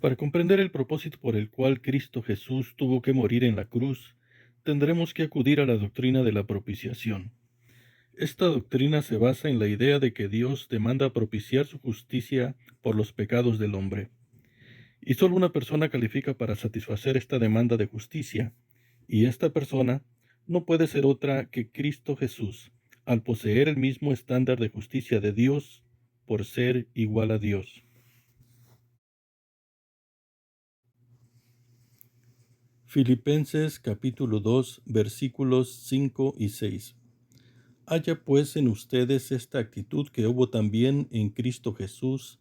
Para comprender el propósito por el cual Cristo Jesús tuvo que morir en la cruz, tendremos que acudir a la doctrina de la propiciación. Esta doctrina se basa en la idea de que Dios demanda propiciar su justicia por los pecados del hombre. Y solo una persona califica para satisfacer esta demanda de justicia, y esta persona no puede ser otra que Cristo Jesús, al poseer el mismo estándar de justicia de Dios por ser igual a Dios. Filipenses capítulo 2 versículos 5 y 6. Haya pues en ustedes esta actitud que hubo también en Cristo Jesús,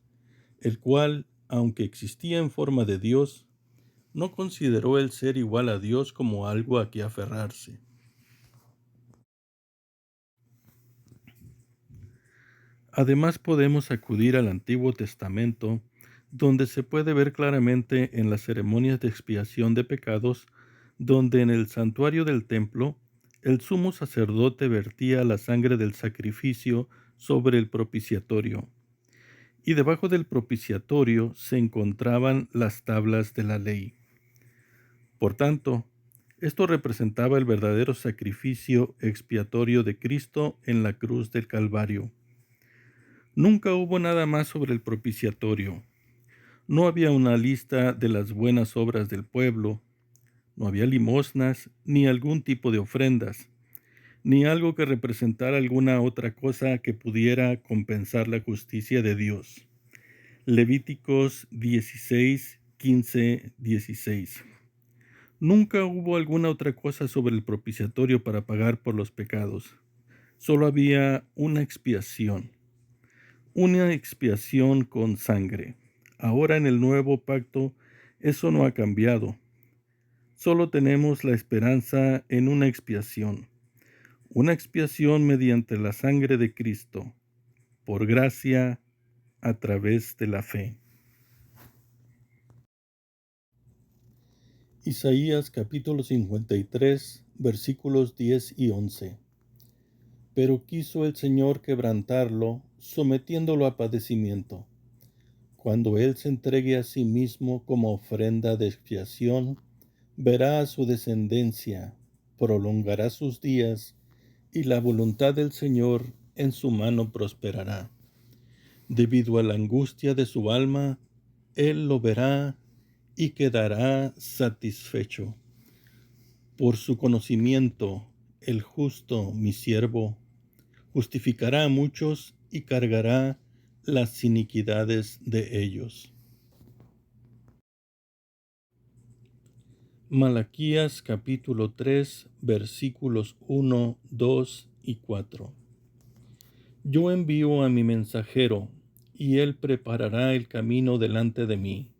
el cual, aunque existía en forma de Dios, no consideró el ser igual a Dios como algo a que aferrarse. Además podemos acudir al Antiguo Testamento, donde se puede ver claramente en las ceremonias de expiación de pecados, donde en el santuario del templo el sumo sacerdote vertía la sangre del sacrificio sobre el propiciatorio, y debajo del propiciatorio se encontraban las tablas de la ley. Por tanto, esto representaba el verdadero sacrificio expiatorio de Cristo en la cruz del Calvario. Nunca hubo nada más sobre el propiciatorio. No había una lista de las buenas obras del pueblo, no había limosnas ni algún tipo de ofrendas, ni algo que representara alguna otra cosa que pudiera compensar la justicia de Dios. Levíticos 16, 15, 16. Nunca hubo alguna otra cosa sobre el propiciatorio para pagar por los pecados. Solo había una expiación con sangre. Ahora en el nuevo pacto eso no ha cambiado. Solo tenemos la esperanza en una expiación mediante la sangre de Cristo, por gracia, a través de la fe. Isaías capítulo 53, versículos 10 y 11. Pero quiso el Señor quebrantarlo, sometiéndolo a padecimiento. Cuando Él se entregue a sí mismo como ofrenda de expiación, verá a su descendencia, prolongará sus días, y la voluntad del Señor en su mano prosperará. Debido a la angustia de su alma, Él lo verá y quedará satisfecho. Por su conocimiento, el justo, mi siervo, justificará a muchos y cargará las iniquidades de ellos. Malaquías capítulo 3 versículos 1, 2 y 4. Yo envío a mi mensajero, y él preparará el camino delante de mí.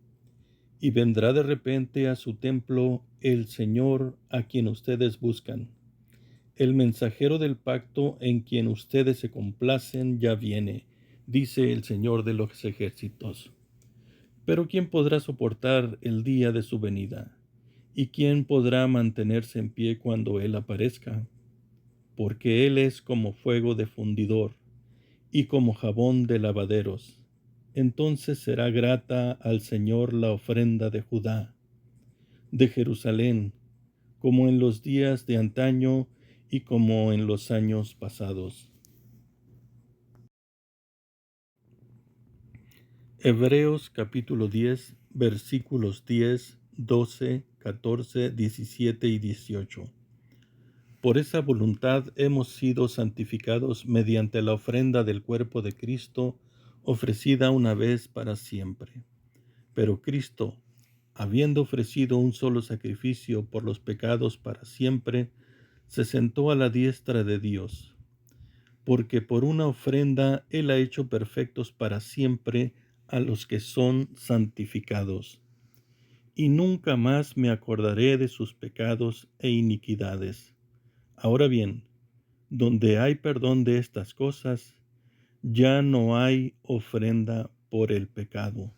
Y vendrá de repente a su templo el Señor a quien ustedes buscan. El mensajero del pacto en quien ustedes se complacen ya viene, dice el Señor de los ejércitos. Pero ¿quién podrá soportar el día de su venida? ¿Y quién podrá mantenerse en pie cuando Él aparezca? Porque Él es como fuego de fundidor y como jabón de lavaderos. Entonces será grata al Señor la ofrenda de Judá, de Jerusalén, como en los días de antaño y como en los años pasados. Hebreos capítulo 10, versículos 10, 12, 14, 17 y 18. Por esa voluntad hemos sido santificados mediante la ofrenda del cuerpo de Cristo, ofrecida una vez para siempre. Pero Cristo, habiendo ofrecido un solo sacrificio por los pecados para siempre, se sentó a la diestra de Dios, porque por una ofrenda Él ha hecho perfectos para siempre a los que son santificados. Y nunca más me acordaré de sus pecados e iniquidades. Ahora bien, donde hay perdón de estas cosas, ya no hay ofrenda por el pecado.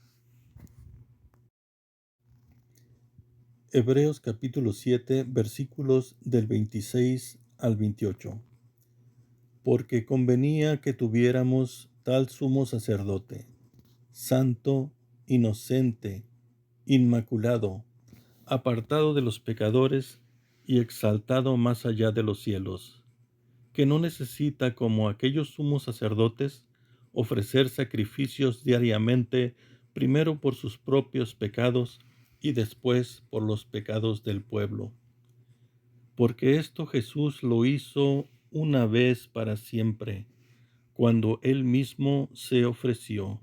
Hebreos capítulo 7, versículos del 26 al 28. Porque convenía que tuviéramos tal sumo sacerdote, santo, inocente, inmaculado, apartado de los pecadores y exaltado más allá de los cielos, que no necesita, como aquellos sumos sacerdotes, ofrecer sacrificios diariamente, primero por sus propios pecados y después por los pecados del pueblo. Porque esto Jesús lo hizo una vez para siempre, cuando Él mismo se ofreció.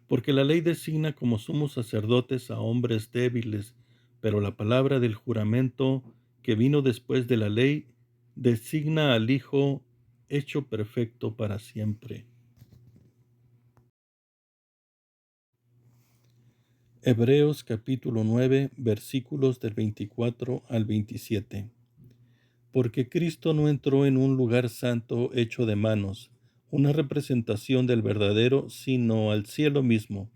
Porque la ley designa como sumos sacerdotes a hombres débiles, pero la palabra del juramento que vino después de la ley designa al Hijo hecho perfecto para siempre. Hebreos capítulo 9 versículos del 24 al 27. Porque Cristo no entró en un lugar santo hecho de manos, una representación del verdadero, sino al cielo mismo,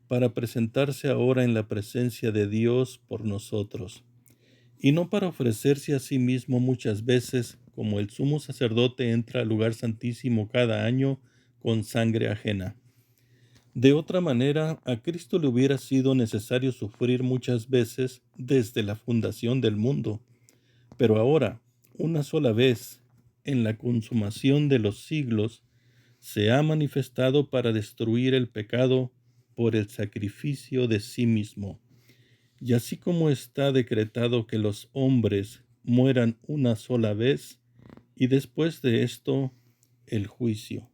para presentarse ahora en la presencia de Dios por nosotros, y no para ofrecerse a sí mismo muchas veces, como el sumo sacerdote entra al lugar santísimo cada año con sangre ajena. De otra manera, a Cristo le hubiera sido necesario sufrir muchas veces desde la fundación del mundo, pero ahora, una sola vez, en la consumación de los siglos, se ha manifestado para destruir el pecado por el sacrificio de sí mismo. Y así como está decretado que los hombres mueran una sola vez, y después de esto, el juicio.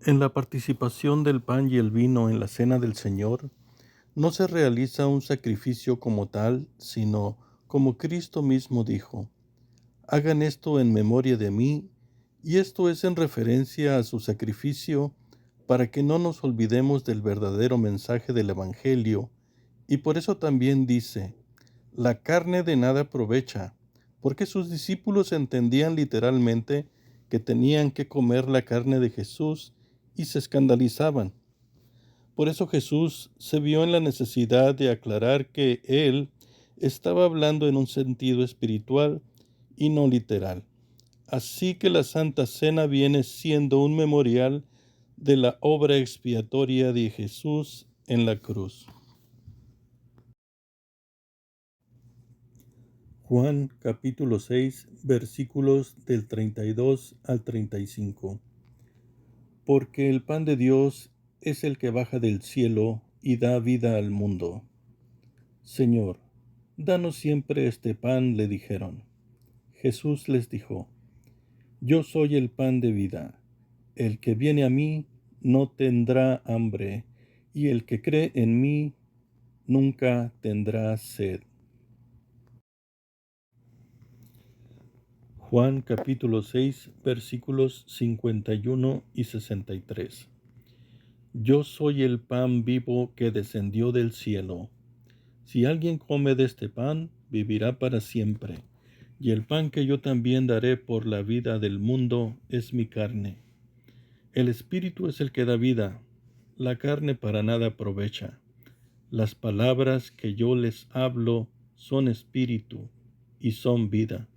En la participación del pan y el vino en la cena del Señor, no se realiza un sacrificio como tal, sino como Cristo mismo dijo: hagan esto en memoria de mí, y esto es en referencia a su sacrificio, para que no nos olvidemos del verdadero mensaje del Evangelio, y por eso también dice: la carne de nada aprovecha, porque sus discípulos entendían literalmente que tenían que comer la carne de Jesús y se escandalizaban. Por eso Jesús se vio en la necesidad de aclarar que Él estaba hablando en un sentido espiritual y no literal. Así que la Santa Cena viene siendo un memorial de la obra expiatoria de Jesús en la cruz. Juan capítulo 6 versículos del 32 al 35. Porque el pan de Dios es el que baja del cielo y da vida al mundo. Señor, danos siempre este pan, le dijeron. Jesús les dijo: yo soy el pan de vida. El que viene a mí no tendrá hambre, y el que cree en mí nunca tendrá sed. Juan capítulo 6 versículos 51 y 63. Yo soy el pan vivo que descendió del cielo. Si alguien come de este pan, vivirá para siempre. Y el pan que yo también daré por la vida del mundo es mi carne. El espíritu es el que da vida, la carne para nada aprovecha. Las palabras que yo les hablo son espíritu y son vida.